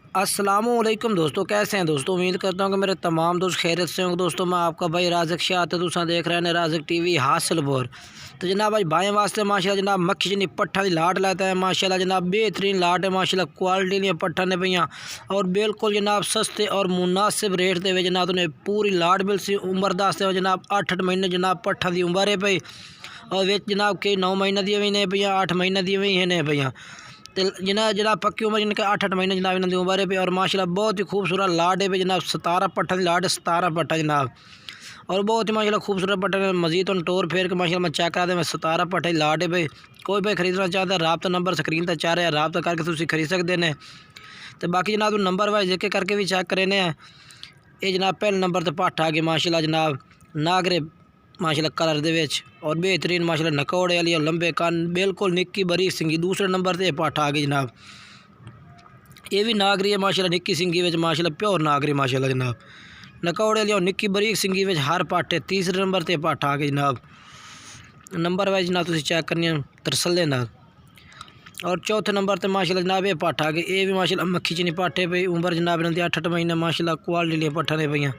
अस्सलामुअलैकुम दोस्तों, कैसे हैं दोस्तों। उम्मीद करता हूँ कि मेरे तमाम दोस्त खैरियत से होंगे। दोस्तों मैं आपका भाई राज़िक शाह तुसां देख रहे हैं राज़िक टीवी हासिलपुर। तो जनाब भाई भाई वास्ते माशाल्लाह जनाब मक्खी जिनी पट्ठा की लाट लाता है माशाल्लाह जनाब बेहतरीन लाट है माशाल्लाह क्वालिटी नहीं पट्ठा ने भैया और बिल्कुल जनाब सस्ते और मुनासिब रेट दे जनाब उन्हें पूरी लाट मिल सी उम्र दसते जनाब 8 महीने जनाब पट्ठा की उम्र है भाई और वे जनाब कई 9 महीने दी हुई ने भैया 8 महीने दी हुई है भैया। तो जनाब पक्की उम्र जिनका 8 महीने जनाब इन्होंने उम्र है पे और माशाल्लाह बहुत ही खूबसूरत लाड है पे जनाब 17 पट्ठा की लाड 17 पट्ठा जनाब और बहुत ही माशाल्लाह खूबसूरत पट्ठा मजीद तो टोर फेर के माशाल्लाह मैं चेक करा दे मैं 17 पट्ठा की लाड है भाई। कोई भाई खरीदना चाहता है राबता नंबर स्क्रीन पर चाह रहा है राबता करके तुम खरीद सकते हैं। तो बाकी जनाब नंबर वाइज एक करके भी चेक करे ने ये जनाब पहले नंबर तो पट्ठ आ गई माशाल्लाह जनाब नागरे माशाल्लाह कलर दे विच और बेहतरीन माशाल्लाह नकौड़े वाली लंबे कान बिल्कुल निक्की बरीक सिंगी। दूसरे नंबर ते पट्ठ आ गई जनाब ये भी नागरी है माशाल्लाह निक्की सिंगी विच माशाल्लाह प्योर नागरी माशाल्लाह जनाब नकौड़े वाली और निक्की बरीक सिंगी विच हर पट्ठ है। तीसरे नंबर ते पट्ठ आ गई जनाब नंबर वाइज जनाब तुसीं चेक करनी तरसले नाल और चौथे नंबर ते माशाल्लाह जनाब ये पट्ठ आ गई ये भी माशाल्लाह मक्खी चीनी पट्ठ है भाई उम्र जनाब इन्होंने 8 महीने माशाल्लाह क्वालिटी पट्ठा ने भैया।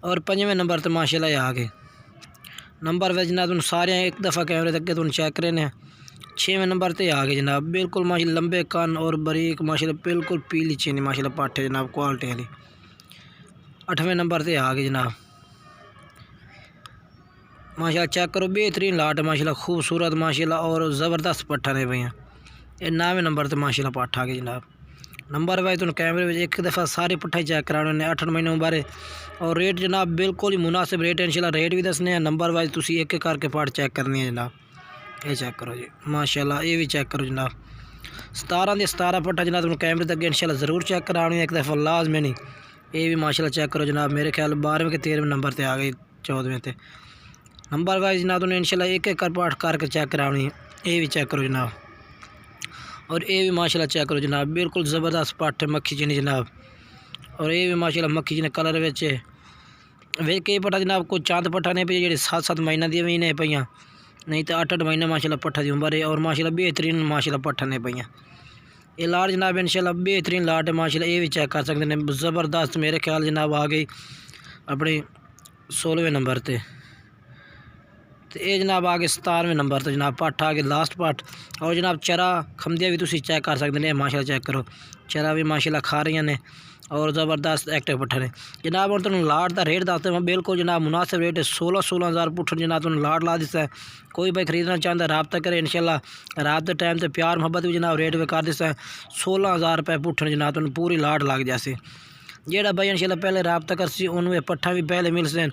और पंजवें नंबर तो माशाल्लाह आ गए नंबर वे जनाब तुम सारे एक दफ़ा कैमरे तक तुम चेक करें। 6वें नंबर ते आ गए जनाब बिल्कुल माशाल्लाह लंबे कान और बरीक माशाल्लाह बिल्कुल पीली चीनी माशाल्लाह पाठे जनाब क्वालिटी वाली। 8वें नंबर ते आ गए जनाब माशाल्लाह चेक करो बेहतरीन लाट माशाल्लाह खूबसूरत माशाल्लाह और ज़बरदस्त पट्ठा ने भैया। ये 9वें नंबर ते माशाल्लाह पाठा आ गए जनाब नंबर वाइज तुम कैमरे में एक दफ़ा सारे पट्ठे चेक कराने 8 महीने उम्र और रेट जनाब बिल्कुल ही मुनासिब रेट है इंशाल्लाह रेट भी दसने हैं नंबर वाइज तुम एक एक करके पार्ट चेक करनी है जनाब। ये चेक करो जी माशाल्लाह ये भी चेक करो जनाब 17 के 17 पट्ठा जनाब तुम कैमरे तक इंशाल्लाह ज़रूर चेक करानी एक दफ़ा लाजमी नहीं। ये भी माशाल्लाह चेक करो जनाब मेरे ख्याल 12वें के 13वें नंबर पर आ गई 14वें ते नंबर वाइज जनाब तुमने इंशाल्लाह एक एक पार्ट करके चेक करानी है। ये भी चेक करो जनाब और ये भी माशाल्लाह चेक करो जनाब बिल्कुल ज़बरदस्त पट्ठ है मक्खी चीनी जनाब और ये भी माशाल्लाह मक्खी चीनी कलर वे कई पट्ठा जनाब कोई चांद पट्ठा नहीं पे जी 7-7 महीने दी भी नहीं पईयां नहीं तो 8-8 महीने माशाल्लाह पट्ठा की उम्र है और माशाल्लाह बेहतरीन माशाल्लाह पट्ठा ने पईयां। ये लाट जनाब इंशाल्लाह बेहतरीन लाट है माशाल्लाह ये भी चेक कर सकते हैं ज़बरदस्त मेरे ख्याल जनाब आ गई अपने 16वें नंबर पर। तो ये जनाब आगे 17वें नंबर तो जनाब पट्ठ आ गए लास्ट पट्ठ और जनाब चरा खमदिया भी तुम चेक कर सकते हैं माशाल्लाह चेक करो चरा भी माशाल्लाह खा रही ने और ज़बरदस्त एक्टिव पट्ठे ने जनाब। और तुम लाट का रेट दसते हैं बिल्कुल जनाब मुनासिब रेट है 16-16 हज़ार पुट्ठ जनाब तुम लाट ला दिता है। कोई भाई खरीदना चाहता है रबता करे इंशाल्लाह रात के टाइम से प्यार मोहब्बत भी जनाब रेट भी कर दिता है 16,000 रुपये पुट्ठ जनाब तुम पूरी लाट लग जाए जेड़ा भाई इंशाल्लाह पहले रबता कर सी उन्होंने पट्ठा भी पहले मिल से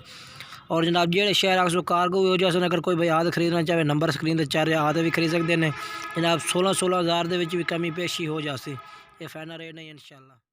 और जनाब जेड़े शहर आगे कारगो हो जाए अगर कोई भाई आद खरीदना चाहे नंबर स्क्रीन पर चाह रहे आद भी खरीद सकते हैं जनाब 16-16 हज़ार भी कमी पेशी हो जाती ये फाइनल रेट नहीं इंशाल्लाह।